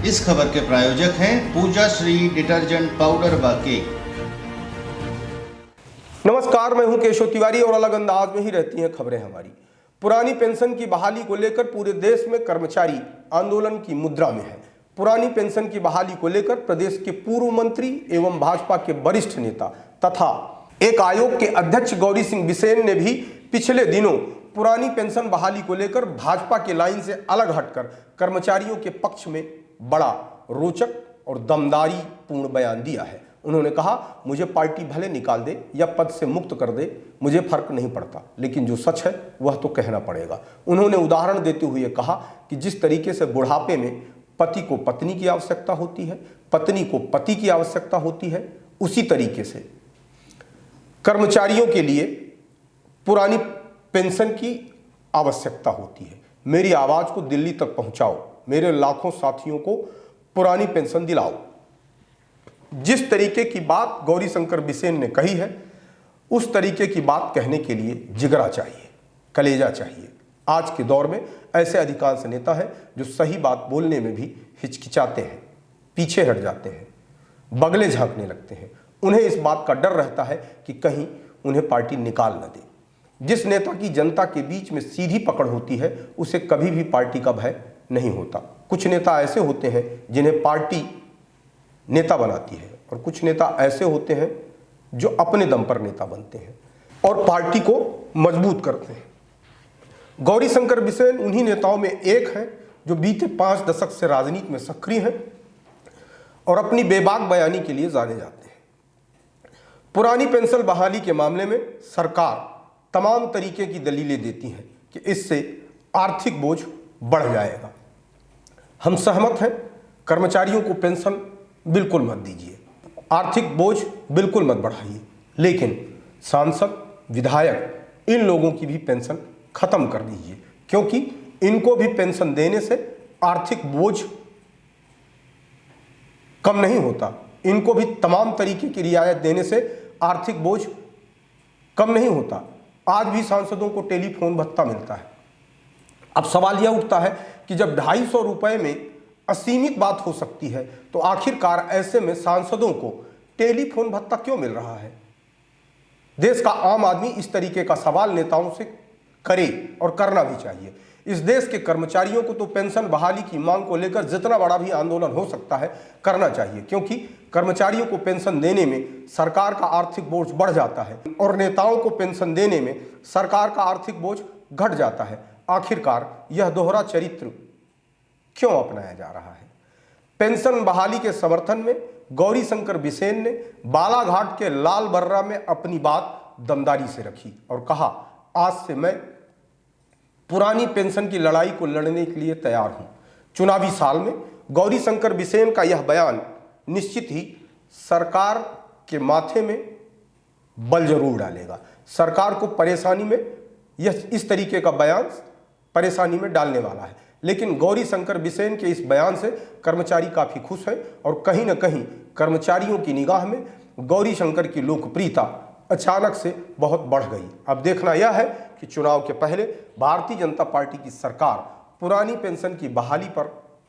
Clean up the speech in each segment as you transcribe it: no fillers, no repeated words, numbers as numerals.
इस खबर के प्रायोजक हैं पूजा श्री डिटर्जेंट पाउडर व केक। नमस्कार, मैं हूं केशव तिवारी और अलग अंदाज में ही रहती हैं खबरें हमारी। पुरानी पेंशन की बहाली को लेकर पूरे देश में कर्मचारी आंदोलन की मुद्रा में है। पुरानी पेंशन की बहाली को लेकर प्रदेश के पूर्व मंत्री एवं भाजपा के वरिष्ठ नेता तथा एक आयोग के अध्यक्ष गौरी सिंह बिसेन ने भी पिछले दिनों पुरानी पेंशन बहाली को लेकर भाजपा के लाइन से अलग हटकर कर्मचारियों के पक्ष में बड़ा रोचक और दमदारी पूर्ण बयान दिया है। उन्होंने कहा, मुझे पार्टी भले निकाल दे या पद से मुक्त कर दे, मुझे फर्क नहीं पड़ता, लेकिन जो सच है वह तो कहना पड़ेगा। उन्होंने उदाहरण देते हुए कहा कि जिस तरीके से बुढ़ापे में पति को पत्नी की आवश्यकता होती है, पत्नी को पति की आवश्यकता होती है, उसी तरीके से कर्मचारियों के लिए पुरानी पेंशन की आवश्यकता होती है। मेरी आवाज को दिल्ली तक पहुंचाओ, मेरे लाखों साथियों को पुरानी पेंशन दिलाओ। जिस तरीके की बात गौरी शंकर बिसेन ने कही है, उस तरीके की बात कहने के लिए जिगरा चाहिए, कलेजा चाहिए। आज के दौर में ऐसे अधिकांश नेता हैं जो सही बात बोलने में भी हिचकिचाते हैं, पीछे हट जाते हैं, बगले झांकने लगते हैं। उन्हें इस बात का डर रहता है कि कहीं उन्हें पार्टी निकाल न दे। जिस नेता की जनता के बीच में सीधी पकड़ होती है, उसे कभी भी पार्टी का भय नहीं होता। कुछ नेता ऐसे होते हैं जिन्हें पार्टी नेता बनाती है और कुछ नेता ऐसे होते हैं जो अपने दम पर नेता बनते हैं और पार्टी को मजबूत करते हैं। गौरी शंकर बिसेन उन्हीं नेताओं में एक हैं जो बीते 5 दशक से राजनीति में सक्रिय हैं और अपनी बेबाक बयानी के लिए जाने जाते हैं। पुरानी पेंशन बहाली के मामले में सरकार तमाम तरीके की दलीलें देती हैं कि इससे आर्थिक बोझ बढ़ जाएगा। हम सहमत हैं, कर्मचारियों को पेंशन बिल्कुल मत दीजिए, आर्थिक बोझ बिल्कुल मत बढ़ाइए, लेकिन सांसद, विधायक, इन लोगों की भी पेंशन खत्म कर दीजिए, क्योंकि इनको भी पेंशन देने से आर्थिक बोझ कम नहीं होता। इनको भी तमाम तरीके की रियायत देने से आर्थिक बोझ कम नहीं होता। आज भी सांसदों को टेलीफोन भत्ता मिलता है। अब सवाल यह उठता है कि जब 250 रुपए में असीमित बात हो सकती है, तो आखिरकार ऐसे में सांसदों को टेलीफोन भत्ता क्यों मिल रहा है? देश का आम आदमी इस तरीके का सवाल नेताओं से करे और करना भी चाहिए। इस देश के कर्मचारियों को तो पेंशन बहाली की मांग को लेकर जितना बड़ा भी आंदोलन हो सकता है करना चाहिए, क्योंकि कर्मचारियों को पेंशन देने में सरकार का आर्थिक बोझ बढ़ जाता है और नेताओं को पेंशन देने में सरकार का आर्थिक बोझ घट जाता है। आखिरकार यह दोहरा चरित्र क्यों अपनाया जा रहा है? पेंशन बहाली के समर्थन में गौरी शंकर बिसेन ने बालाघाट के लाल बर्रा में अपनी बात दमदारी से रखी और कहा, आज से मैं पुरानी पेंशन की लड़ाई को लड़ने के लिए तैयार हूं। चुनावी साल में गौरी शंकर बिसेन का यह बयान निश्चित ही सरकार के माथे में बल जरूर डालेगा। सरकार को परेशानी में इस तरीके का बयान परेशानी में डालने वाला है। लेकिन गौरी शंकर बिसेन के इस बयान से कर्मचारी काफी खुश है और कहीं ना कहीं कर्मचारियों की निगाह में गौरी शंकर की लोकप्रियता अचानक से बहुत बढ़ गई। अब देखना यह है कि चुनाव के पहले भारतीय जनता पार्टी की सरकार पुरानी पेंशन की बहाली पर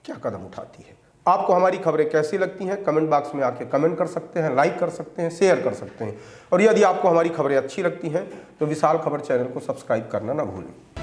क्या कदम उठाती है। आपको हमारी खबरें कैसी लगती हैं? कमेंट बॉक्स में आके कमेंट कर सकते हैं, लाइक कर सकते हैं, शेयर कर सकते हैं। और यदि आपको हमारी खबरें अच्छी लगती हैं तो विशाल खबर चैनल को सब्सक्राइब करना ना भूलें।